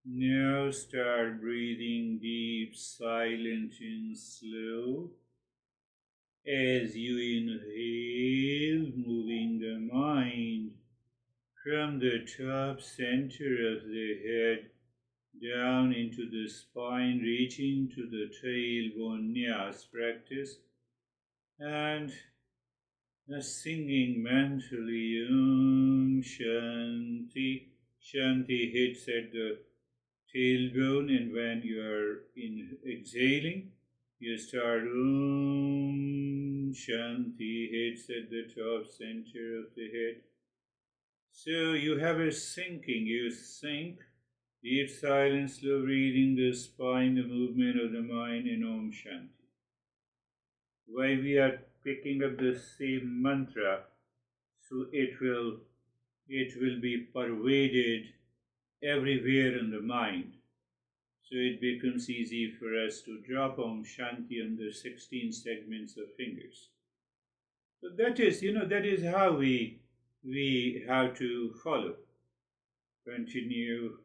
Now start breathing deep, silent and slow. As you inhale, moving the mind from the top center of the head down into the spine, reaching to the tailbone nyas practice, and singing mentally Shanti. Shanti hits at the tailbone, and when you are exhaling, you start Shanti hits at the top center of the head. So you have a sinking, you sink, deep silence, slow breathing, the spine, the movement of the mind in Om Shanti. Why we are picking up the same mantra, so it will be pervaded everywhere in the mind. So it becomes easy for us to drop Om Shanti on the 16 segments of fingers. So that is how we have to follow. Continue.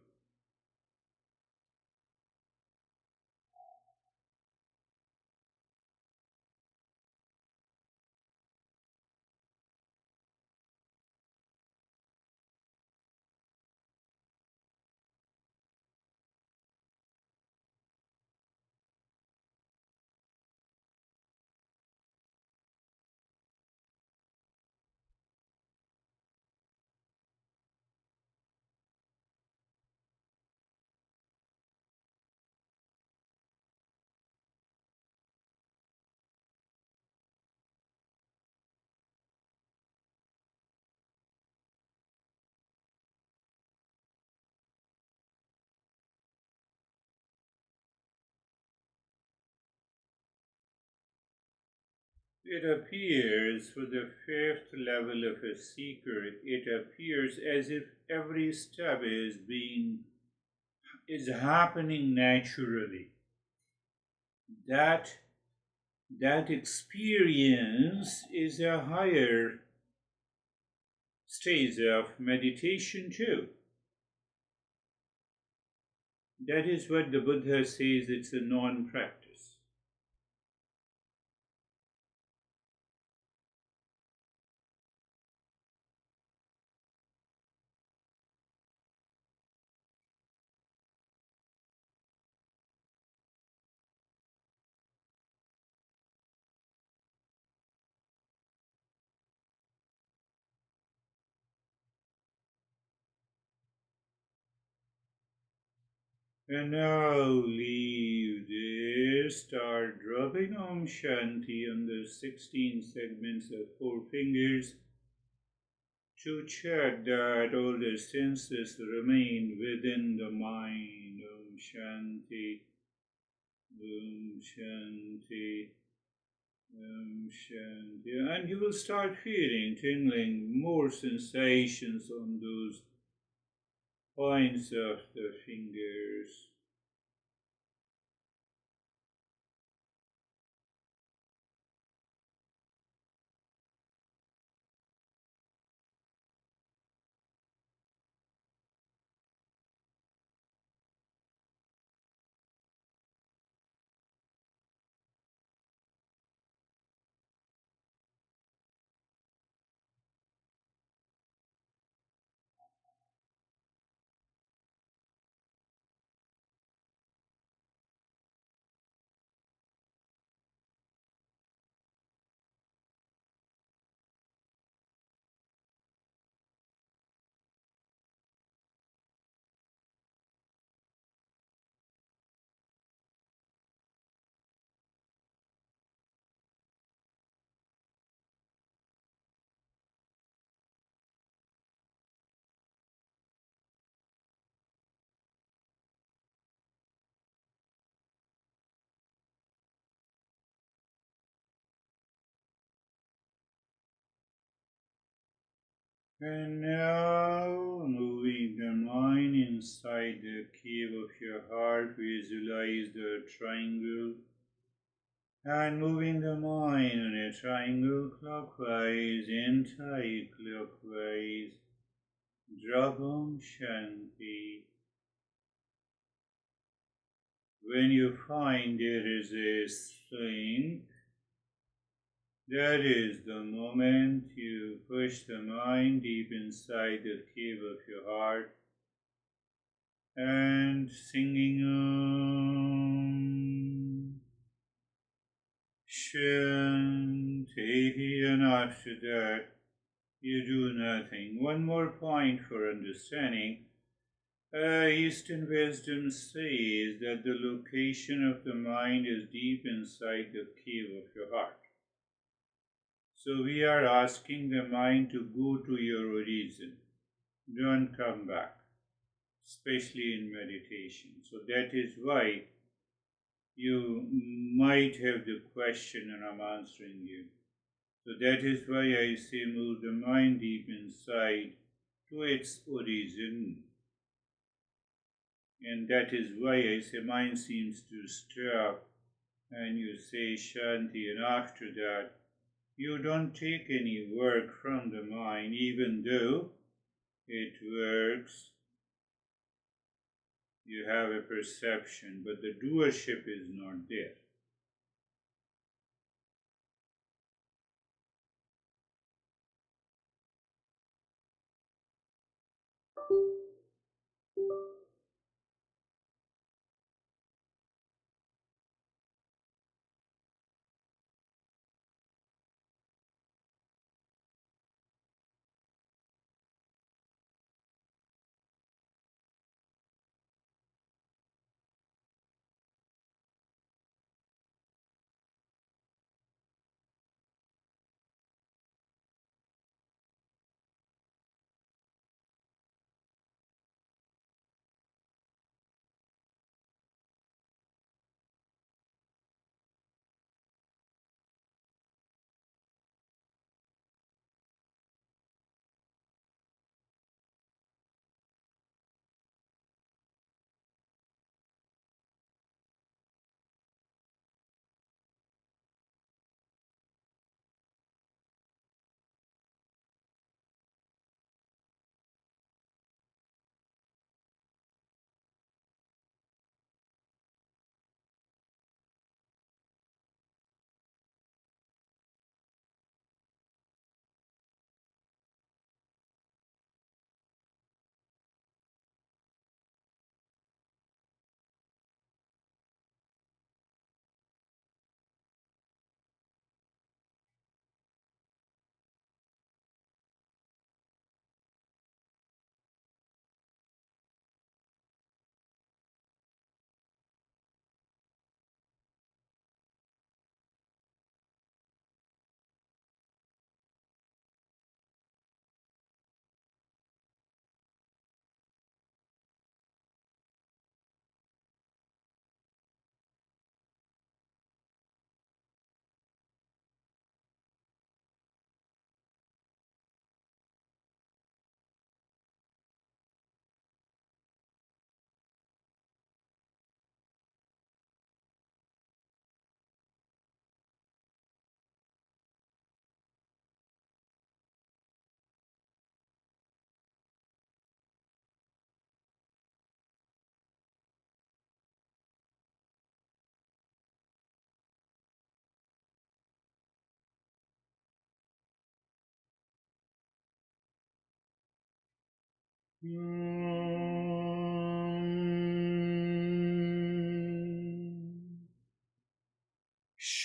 It appears for the fifth level of a seeker, it appears as if every step is happening naturally. That experience is a higher stage of meditation too. That is what the Buddha says, it's a non-practice. And now leave this, start dropping Om Shanti on the 16 segments of 4 fingers to check that all the senses remain within the mind. Om Shanti, Om Shanti, Om Shanti. And you will start feeling tingling, more sensations on those points of the fingers. And now, moving the mind inside the cave of your heart, visualize the triangle. And moving the mind in a triangle clockwise, anti-clockwise, drop Om Shanti. When you find there is a sling, that is the moment you push the mind deep inside the cave of your heart and singing Shanti, and after that you do nothing. One more point for understanding. Eastern wisdom says that the location of the mind is deep inside the cave of your heart. So we are asking the mind to go to your origin. Don't come back, especially in meditation. So that is why you might have the question and I'm answering you. So that is why I say move the mind deep inside to its origin. And that is why I say mind seems to stop and you say Shanti, and after that you don't take any work from the mind, even though it works. You have a perception, but the doership is not there.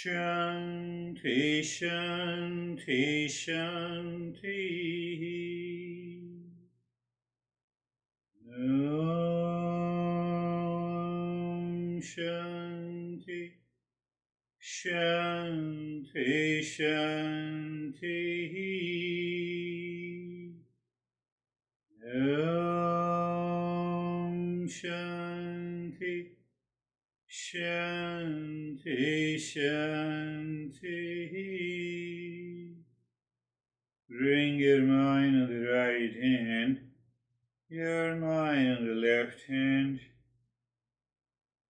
Shanti, Shanti, Shanti. Om Shanti, Shanti, Shanti. Om Shanti, Shanti, Shanti. Bring your mind on the right hand, your mind on the left hand.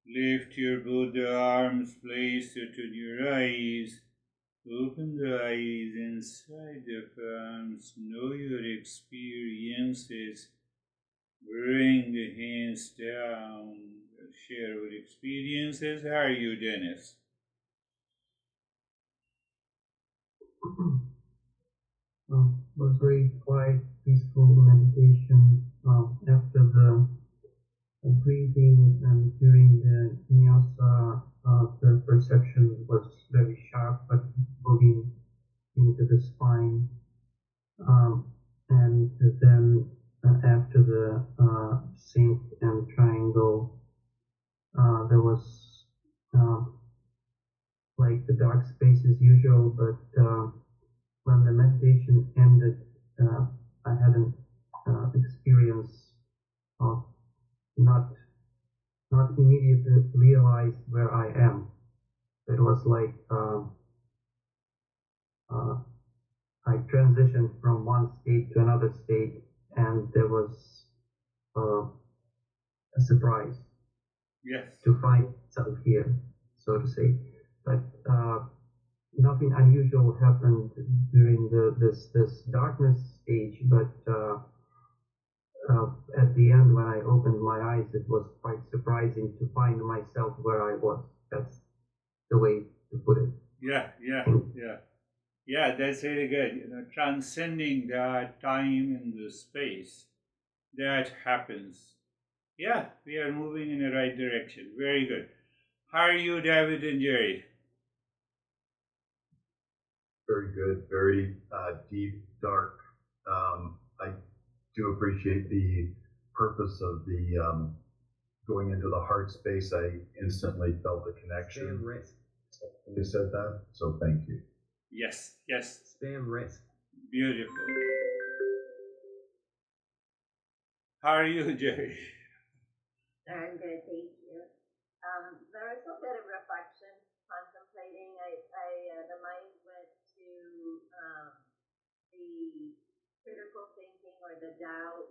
Lift your both the arms, place it on your eyes. Open the eyes inside the palms. Know your experiences. Bring the hands down. Share our experiences. How are you, Dennis? Was very quiet, peaceful meditation after the not not immediately realize where I am. It was like I transitioned from one state to another state, and there was a surprise Yes. to find myself here, so to say. But nothing unusual happened during this darkness stage. But at the end, when I opened my eyes, it was quite surprising to find myself where I was. That's the way to put it. Yeah, yeah, yeah. Yeah, that's really good. Transcending that time and the space that happens. Yeah, we are moving in the right direction. Very good. How are you, David and Jerry? Very good, very deep, dark. I do appreciate the purpose of the going into the heart space. I instantly felt a connection. Spam risk. When you said that, so thank you. Yes, yes. Spam risk. Beautiful. How are you, Jerry? I'm good, thank you. There was a bit of reflection, contemplating. The mind went to the critical thinking or the doubt,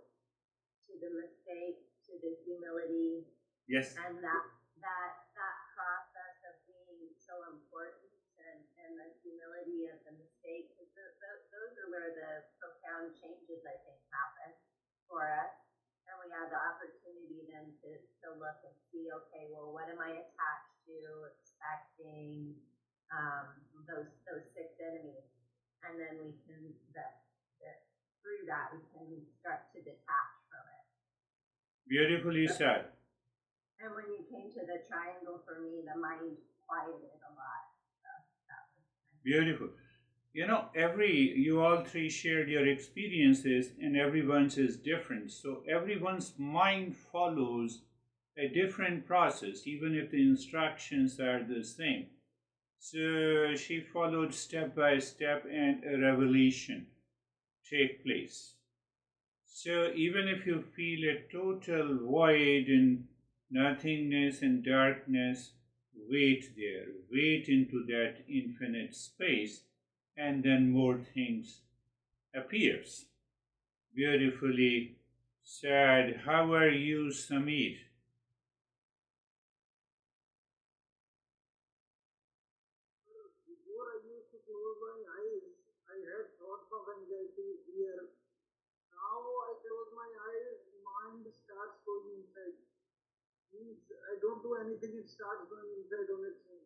to the mistake, to the humility, Yes. and that process of being so important, and the humility of the mistake. Those are where the profound changes, I think, happen for us. And we have the opportunity then to look and see, okay, well, what am I attached to, expecting, those six enemies, and then we can through that we can start to detach from it. Beautifully said. And when you came to the triangle, for me, the mind quieted a lot. So that was nice. Beautiful. You all three shared your experiences, and everyone's is different. So everyone's mind follows a different process, even if the instructions are the same. So she followed step by step, and a revelation take place. So even if you feel a total void and nothingness and darkness, wait there, wait into that infinite space, and then more things appears. Beautifully said. How are you, Samir? Before I used to close my eyes, I had thoughts of anxiety, fear. Now I close my eyes, mind starts going inside. Means I don't do anything, it starts going inside on its own.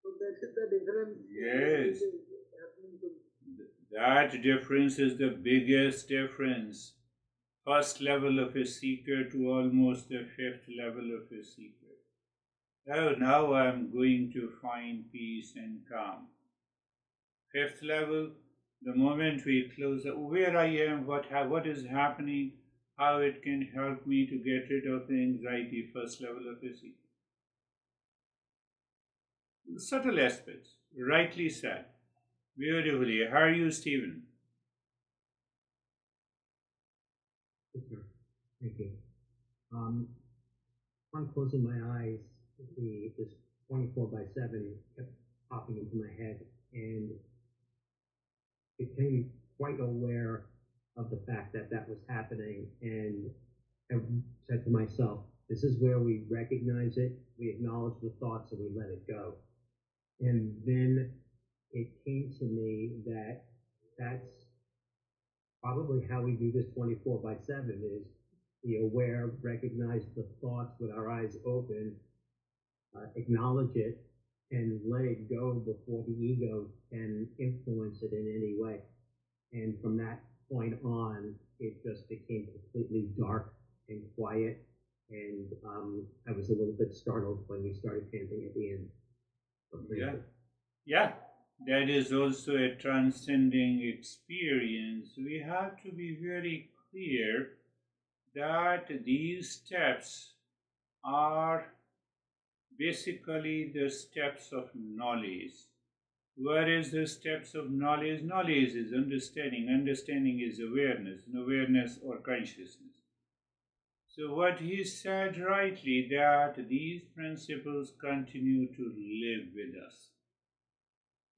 So that is the difference. Yes. Which is happening to me. That difference is the biggest difference. First level of a seeker to almost the fifth level of a seeker. Oh, now I'm going to find peace and calm. Fifth level, the moment we close, where I am, what is happening, how it can help me to get rid of the anxiety. First level of a seeker. Subtle aspects, rightly said. Beautifully. How are you, Stephen? Okay. Thank you. On closing my eyes, this 24/7 kept popping into my head, and became quite aware of the fact that that was happening. And I said to myself, this is where we recognize it, we acknowledge the thoughts, and we let it go. And then it came to me that that's probably how we do this 24/7 is be aware, recognize the thoughts with our eyes open, acknowledge it, and let it go before the ego can influence it in any way. And from that point on, it just became completely dark and quiet. And I was a little bit startled when we started chanting at the end. Yeah. Yeah. That is also a transcending experience. We have to be very clear that these steps are basically the steps of knowledge. Where is the steps of knowledge? Knowledge is understanding. Understanding is awareness, and awareness or consciousness. So what he said rightly, that these principles continue to live with us.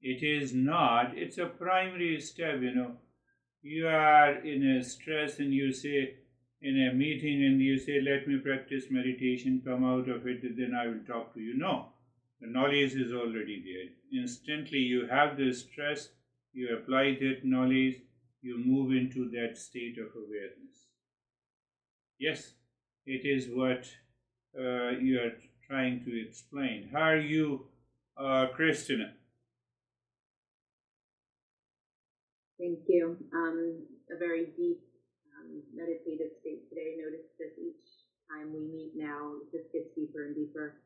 It is not, it's a primary step, You are in a stress and you say, in a meeting and you say, let me practice meditation, come out of it, then I will talk to you. No, the knowledge is already there. Instantly you have the stress, you apply that knowledge, you move into that state of awareness. Yes, it is what you are trying to explain. How are you, Christina? Thank you. A very deep meditative state today. Notice that each time we meet now, it just gets deeper and deeper.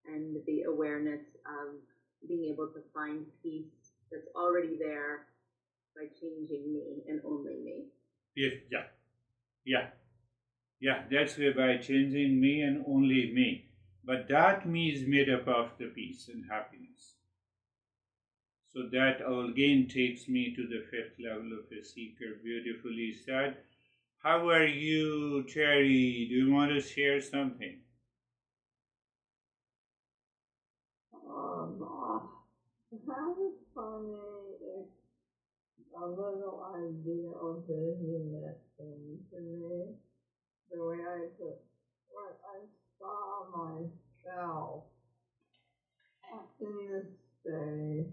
And the awareness of being able to find peace that's already there by changing me and only me. Yeah, that's where by changing me and only me. But that me is made up of the peace and happiness. So that again takes me to the fifth level of a seeker. Beautifully said. How are you, Terry? Do you want to share something? I have a funny, a little idea or vision that came to me. The way I put, when I saw myself in this state,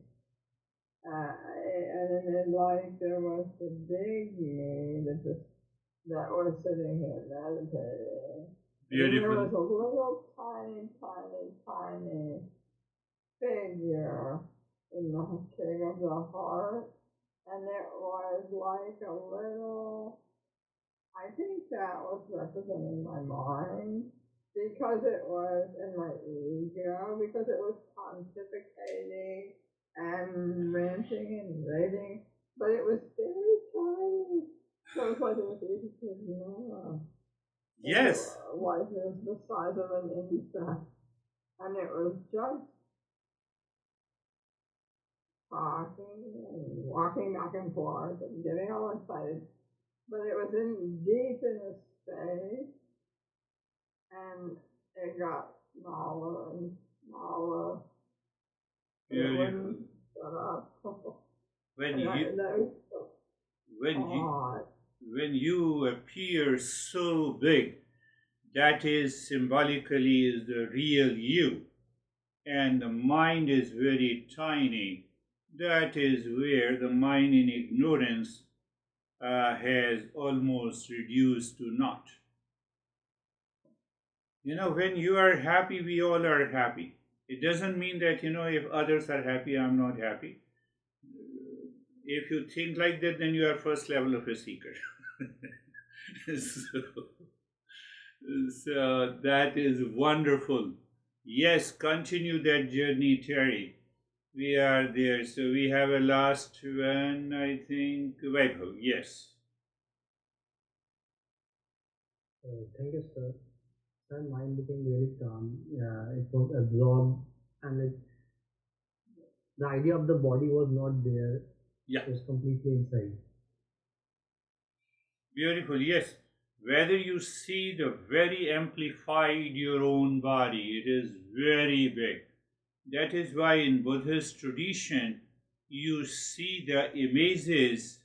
and then like there was the big me that was sitting here meditating. Beautiful. And there was a little tiny figure in the king of the heart, and it was like a little, I think that was representing my mind, because it was in my ego, because it was pontificating and ranting and raving, but it was very tiny. So it was like it was easy. Yes. Like it was the size of an insect, and it was just talking and walking back and forth and getting all excited. But it was deep in the space, and it got smaller and smaller. It wouldn't shut up. When you appear so big, that is symbolically is the real you, and the mind is very tiny. That is where the mind in ignorance has almost reduced to naught. When you are happy, we all are happy. It doesn't mean that, if others are happy, I'm not happy. If you think like that, then you are first level of a seeker. So that is wonderful. Yes, continue that journey, Terry. We are there. So we have a last one, I think. Vaibhav, yes. Thank you, sir. Sir, mind became really calm. It was absorbed, and the idea of the body was not there. Yeah. It was completely inside. Beautiful, yes. Whether you see the very amplified your own body, it is very big. That is why in Buddhist tradition, you see the images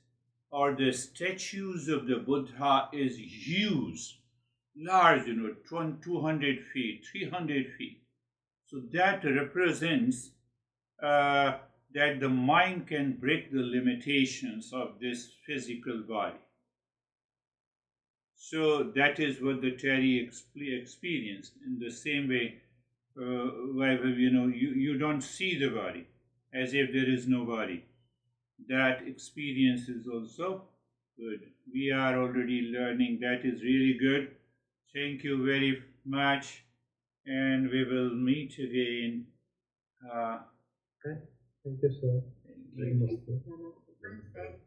or the statues of the Buddha is huge, large, 200 feet, 300 feet. So that represents that the mind can break the limitations of this physical body. So that is what the Terry experienced. In the same way, you don't see the body as if there is no body. That experience is also good. We are already learning. That is really good. Thank you very much, and we will meet again. Okay. Thank you, sir. Thank you. Namaste.